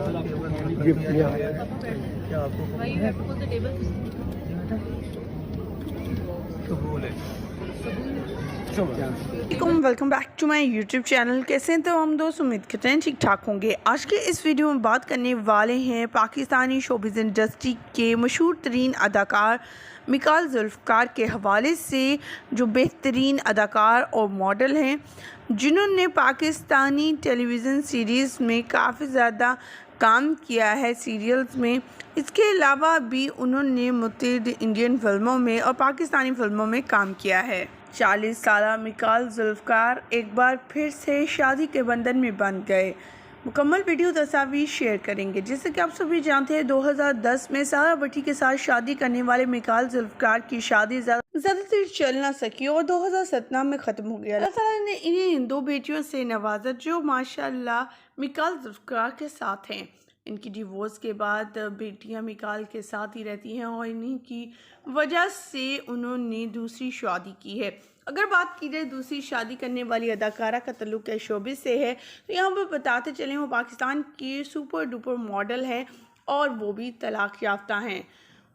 Gift लिया। Welcome back to my YouTube channel. कैसे हैं तो हम दोस्त, उम्मीद करते हैं ठीक ठाक होंगे। आज के इस वीडियो में बात करने वाले हैं पाकिस्तानी शोबिज़ इंडस्ट्री के मशहूर तरीन अदाकार मिकाल जुल्फ़कार के हवाले से, जो बेहतरीन अदाकार और मॉडल हैं जिन्होंने पाकिस्तानी टेलीविज़न सीरीज़ में काफ़ी ज़्यादा काम किया है, सीरियल्स में। इसके अलावा भी उन्होंने मुतअद्दिद इंडियन फिल्मों में और पाकिस्तानी फिल्मों में काम किया है। 40 साला मिकाल जुल्फ़कार एक बार फिर से शादी के बंधन में बंध गए। मुकम्मल वीडियो तस्वीर शेयर करेंगे। जैसे कि आप सभी जानते हैं, 2010 में सारा भट्टी के साथ शादी करने वाले मिकाल जुल्फ़कार की शादी ज़्यादा देर चल ना सकी और 2017 में ख़त्म हो गया। अल्लाह ताला ने इन्हें 2 बेटियों से नवाजा, जो माशाल्लाह मिकाल जुल्फ़कार के साथ हैं। इनकी डिवोर्स के बाद बेटियां मिकाल के साथ ही रहती हैं और इन्हीं की वजह से उन्होंने दूसरी शादी की है। अगर बात की जाए दूसरी शादी करने वाली अदाकारा का तल्लुक़ है शोबिज़ से है, तो यहाँ पर बताते चलें वो पाकिस्तान की सुपर डुपर मॉडल है और वो भी तलाक़ याफ्ता हैं।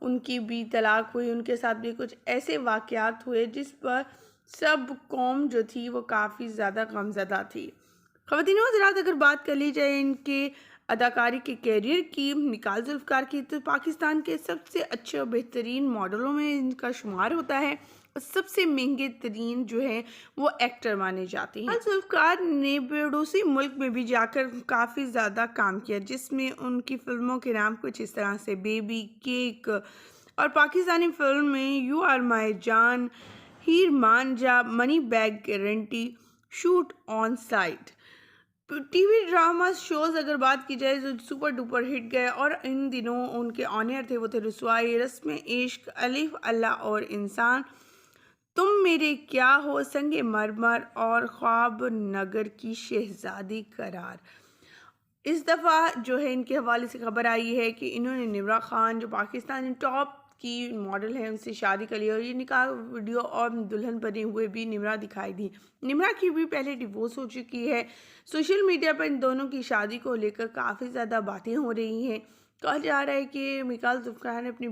उनकी भी तलाक़ हुई, उनके साथ भी कुछ ऐसे वाक़यात हुए जिस पर सब कौम जो थी वो काफ़ी ज़्यादा गमज़दा थी। ख़वातीन व हज़रात, अगर बात कर ली जाए इनके अदाकारी के कैरियर की, मिकाल जुल्फ़कार की, तो पाकिस्तान के सबसे अच्छे और बेहतरीन मॉडलों में इनका शुमार होता है और सबसे महंगे तरीन जो है वो एक्टर माने जाते हैं। मिकाल जुल्फ़कार ने पड़ोसी मुल्क में भी जाकर काफ़ी ज़्यादा काम किया, जिसमें उनकी फ़िल्मों के नाम कुछ इस तरह से बेबी, केक और पाकिस्तानी फिल्म में यू आर माई जान, Heer Manjha, money back guarantee, shoot on sight. TV drama shows अगर बात की जाए जो सुपर डुपर हिट गए और इन दिनों उनके ऑनियर थे, वो थे रुसवाई, रस्म इश्क, अलिफ, अल्लाह और इंसान, तुम मेरे क्या हो, संगे मरमर और ख्वाब नगर की शहजादी करार। इस दफ़ा जो है इनके हवाले से खबर आई है कि इन्होंने निम्रा खान, जो पाकिस्तानी टॉप की मॉडल है, उनसे शादी कर ली और ये निकाह वीडियो और दुल्हन बने हुए भी निम्रा दिखाई दी। निम्रा की भी पहले डिवोर्स हो चुकी है। सोशल मीडिया पर इन दोनों की शादी को लेकर काफ़ी ज़्यादा बातें हो रही हैं। कहा जा रहा है कि मिकाल जुल्फ़कार ने अपनी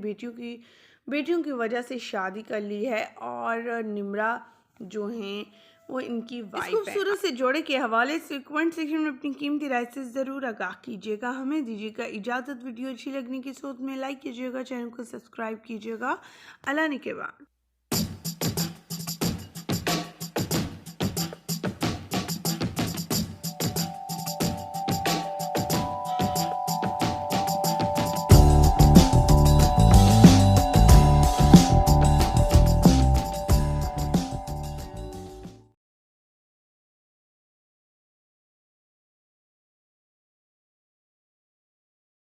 बेटियों की वजह से शादी कर ली है और निम्रा जो हैं वो इनकी वाइफ है। खूबसूरत से जोड़े के हवाले से कमेंट सेक्शन में अपनी कीमती राय से ज़रूर आगाह कीजिएगा। हमें दीजिएगा इजाज़त। वीडियो अच्छी लगने की सोच में लाइक कीजिएगा, चैनल को सब्सक्राइब कीजिएगा। अल्लाह ने के बाद।